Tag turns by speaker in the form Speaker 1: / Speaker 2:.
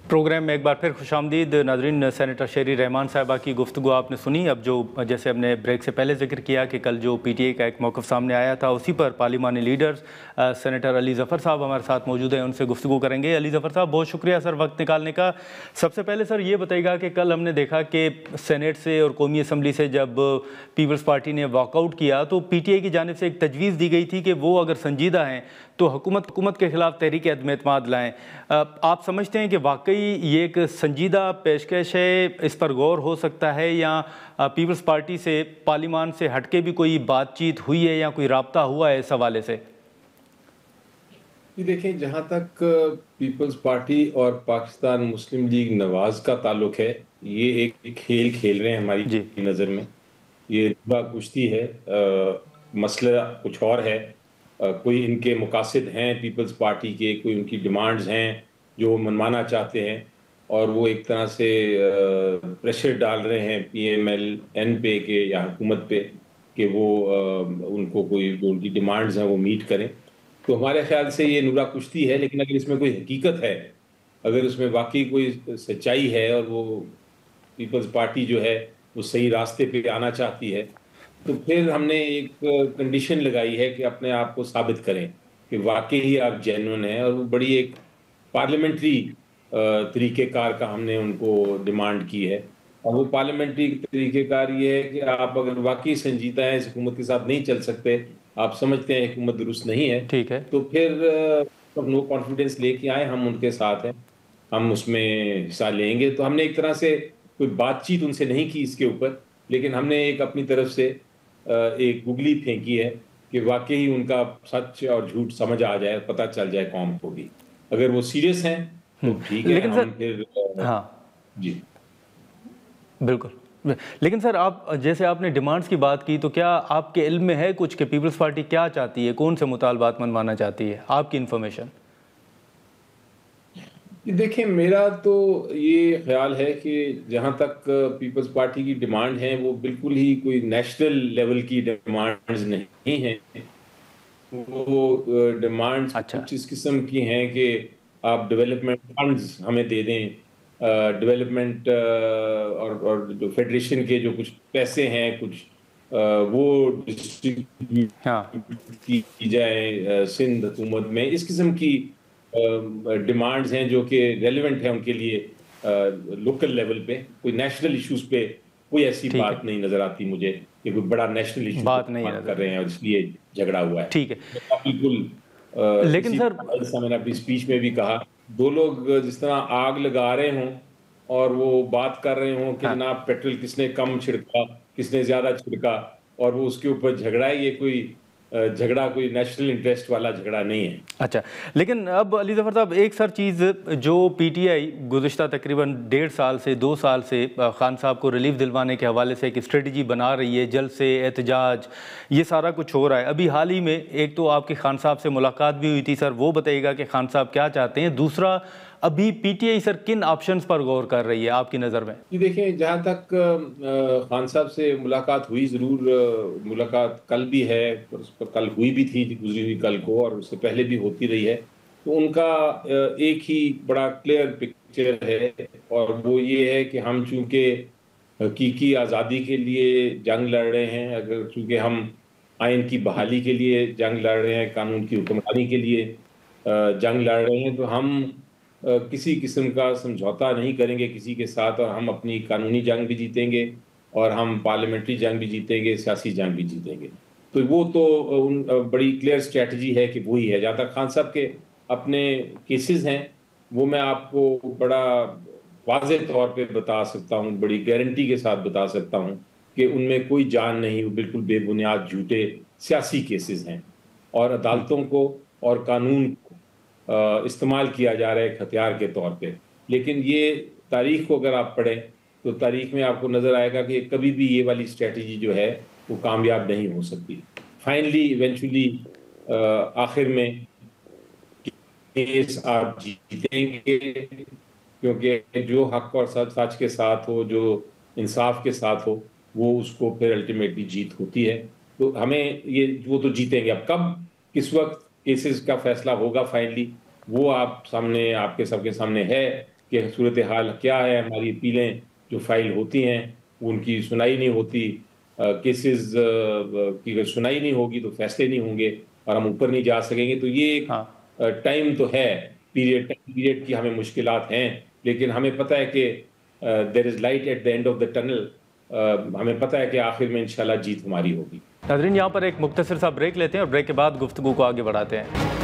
Speaker 1: Programme में एक बार फिर खुशामदीद नाज़रीन। सेनेटर शेरी रहमान साहिबा की गुफ्तगू आपने सुनी। अब जो जैसे हमने ब्रेक से पहले जिक्र किया कि कल जो PTI का एक मौक़िफ़ सामने आया था, उसी पर पार्लिमानी लीडर्स सेनेटर अली ज़फ़र साहब हमारे साथ मौजूद हैं, उनसे गुफ्तगू करेंगे। अली ज़फ़र साहब, बहुत शुक्रिया सर वक्त निकालने का। सबसे पहले सर ये बताइएगा कि कल हमने देखा कि सेनेट से और कौमी असम्बली से जब पीपल्स पार्टी ने वॉकआउट किया तो PTI की जानिब से एक तजवीज़ दी गई थी कि वो अगर संजीदा हैं तो हुकूमत के ख़िलाफ़ तहरीक अदम एतमाद लाएँ। आप समझते हैं कि वाकई ये एक संजीदा पेशकश है, इस पर गौर हो सकता है, या पीपल्स पार्टी से पार्लिमान से हटके भी कोई बातचीत हुई है या कोई राब्ता हुआ है इस हवाले से?
Speaker 2: जी देखें, जहाँ तक पीपल्स पार्टी और पाकिस्तान मुस्लिम लीग नवाज का ताल्लुक है, ये एक खेल खेल रहे हैं हमारी
Speaker 1: जी।
Speaker 2: नज़र में। ये रुबा कुश्ती है। मसला कुछ और है। कोई इनके मकासद हैं पीपल्स पार्टी के, कोई उनकी डिमांड्स हैं जो वो मनवाना चाहते हैं, और वो एक तरह से प्रेशर डाल रहे हैं PMLN पे के या हुकूमत पे कि वो उनको कोई जो उनकी डिमांड्स हैं वो मीट करें। तो हमारे ख्याल से ये नुरा कुश्ती है, लेकिन अगर इसमें कोई हकीकत है, अगर इसमें वाकई कोई सच्चाई है और वो पीपल्स पार्टी जो है वो सही रास्ते पे आना चाहती है, तो फिर हमने एक कंडीशन लगाई है कि अपने आप को साबित करें कि वाकई ही आप जेन्युइन हैं। और वो बड़ी एक पार्लियामेंट्री तरीक़ेकार का हमने उनको डिमांड की है। और वो पार्लियामेंट्री तरीक़ेकार ये है कि आप अगर वाकई संजीदा हैं, इस हुकूमत के साथ नहीं चल सकते, आप समझते हैं हुकूमत दुरुस्त नहीं है,
Speaker 1: ठीक है।
Speaker 2: तो फिर नो कॉन्फिडेंस लेके आए, हम उनके साथ हैं, हम उसमें हिस्सा लेंगे। तो हमने एक तरह से कोई बातचीत उनसे नहीं की इसके ऊपर, लेकिन हमने एक अपनी तरफ से एक गुगली फेंकी है कि वाकई उनका सच और झूठ समझ आ जाए, पता चल जाए कौम को भी। अगर वो सीरियस हैं तो ठीक है,
Speaker 1: लेकिन
Speaker 2: हम
Speaker 1: सर,
Speaker 2: फिर
Speaker 1: हाँ
Speaker 2: जी।
Speaker 1: बिल्कुल। लेकिन सर, आप जैसे आपने डिमांड्स की बात की, तो क्या आपके इल्म में है कुछ कि पीपल्स पार्टी क्या चाहती है, कौन से मुतालबात मनवाना चाहती है, आपकी इन्फॉर्मेशन?
Speaker 2: देखिए, मेरा तो ये ख्याल है कि जहाँ तक पीपल्स पार्टी की डिमांड है, वो बिल्कुल ही कोई नेशनल लेवल की डिमांड्स नहीं हैं। वो डिमांड्स
Speaker 1: अच्छा।
Speaker 2: कुछ इस किस्म की हैं कि आप डेवलपमेंट फंड्स हमें दे दें, डेवलपमेंट और जो फेडरेशन के जो कुछ पैसे हैं, कुछ वो डिस्ट्रीब्यूट
Speaker 1: हाँ।
Speaker 2: की जाए सिंध हुकूमत में। इस किस्म की डिमांड्स हैं जो कि रेलेवेंट है उनके लिए लोकल लेवल पे। कोई नेशनल इश्यूज पे कोई ऐसी
Speaker 1: ठीक
Speaker 2: बात
Speaker 1: है,
Speaker 2: नहीं नजर आती मुझे कि कोई बड़ा नेशनल इशू पे
Speaker 1: बात नहीं है
Speaker 2: बात कर
Speaker 1: नज़र।
Speaker 2: रहे हैं और इसलिए झगड़ा हुआ है।
Speaker 1: ठीक है।
Speaker 2: तो बिल्कुल
Speaker 1: लेकिन
Speaker 2: इसी
Speaker 1: सर,
Speaker 2: तरह जैसा मैंने अपनी स्पीच में भी कहा, दो लोग जिस तरह आग लगा रहे हों और वो बात कर रहे हों कि
Speaker 1: हाँ।
Speaker 2: जनाब पेट्रोल किसने कम छिड़का, किसने ज्यादा छिड़का, और वो उसके ऊपर झगड़ा है, ये कोई झगड़ा कोई नेशनल इंटरेस्ट वाला झगड़ा नहीं है।
Speaker 1: अच्छा, लेकिन अब अली ज़फ़र साहब, एक सर चीज़ जो PTI गुज़िश्ता तकरीबन 1.5 साल से 2 साल से खान साहब को रिलीफ दिलवाने के हवाले से एक स्ट्रेटजी बना रही है, जल्द से एहतजाज, ये सारा कुछ हो रहा है। अभी हाल ही में एक तो आपके खान साहब से मुलाकात भी हुई थी, सर वो बताइएगा कि खान साहब क्या चाहते हैं। दूसरा, अभी PTI सर किन ऑप्शंस पर गौर कर रही है आपकी नज़र में?
Speaker 2: जी देखें, जहाँ तक खान साहब से मुलाकात हुई, ज़रूर मुलाकात कल भी है, और उस पर कल हुई भी थी गुजरी हुई कल को, और उससे पहले भी होती रही है। तो उनका एक ही बड़ा क्लियर पिक्चर है, और वो ये है कि हम चूंकि हकीकी आज़ादी के लिए जंग लड़ रहे हैं, अगर चूंकि हम आइन की बहाली के लिए जंग लड़ रहे हैं, कानून की हुक्मरानी के लिए जंग लड़ रहे हैं, तो हम किसी किस्म का समझौता नहीं करेंगे किसी के साथ, और हम अपनी कानूनी जंग भी जीतेंगे, और हम पार्लियामेंट्री जंग भी जीतेंगे, सियासी जंग भी जीतेंगे। तो वो तो बड़ी क्लियर स्ट्रेटजी है कि वही है। जहाँ तक खान साहब के अपने केसेस हैं, वो मैं आपको बड़ा वाज़ेह तौर पे बता सकता हूँ, बड़ी गारंटी के साथ बता सकता हूँ कि उनमें कोई जान नहीं, वो बिल्कुल बेबुनियाद झूठे सियासी केसेस हैं, और अदालतों को और कानून को इस्तेमाल किया जा रहा है एक हथियार के तौर पे। लेकिन ये तारीख को अगर आप पढ़ें, तो तारीख में आपको नज़र आएगा कि कभी भी ये वाली स्ट्रैटेजी जो है, वो कामयाब नहीं हो सकती। फाइनली इवेंचुअली आखिर में केस आप जीतेंगे, क्योंकि जो हक और सच सच के साथ हो, जो इंसाफ के साथ हो, वो उसको फिर अल्टीमेटली जीत होती है। तो हमें ये वो तो जीतेंगे। अब कब, किस वक्त केसेस का फैसला होगा फाइनली, वो आप सामने, आपके सबके सामने है कि सूरत हाल क्या है, हमारी अपीलें जो फाइल होती हैं उनकी सुनाई नहीं होती, केसेस की अगर सुनाई नहीं होगी तो फैसले नहीं होंगे और हम ऊपर नहीं जा सकेंगे। तो ये एक
Speaker 1: हाँ।
Speaker 2: टाइम तो है, पीरियड की हमें मुश्किलात हैं, लेकिन हमें पता है कि there is light at the end of the tunnel. हमें पता है कि आखिर में इंशाल्लाह जीत हमारी होगी।
Speaker 1: नाज़रीन, यहाँ पर एक मुख्तसर सा ब्रेक लेते हैं और ब्रेक के बाद गुफ्तगू को आगे बढ़ाते हैं।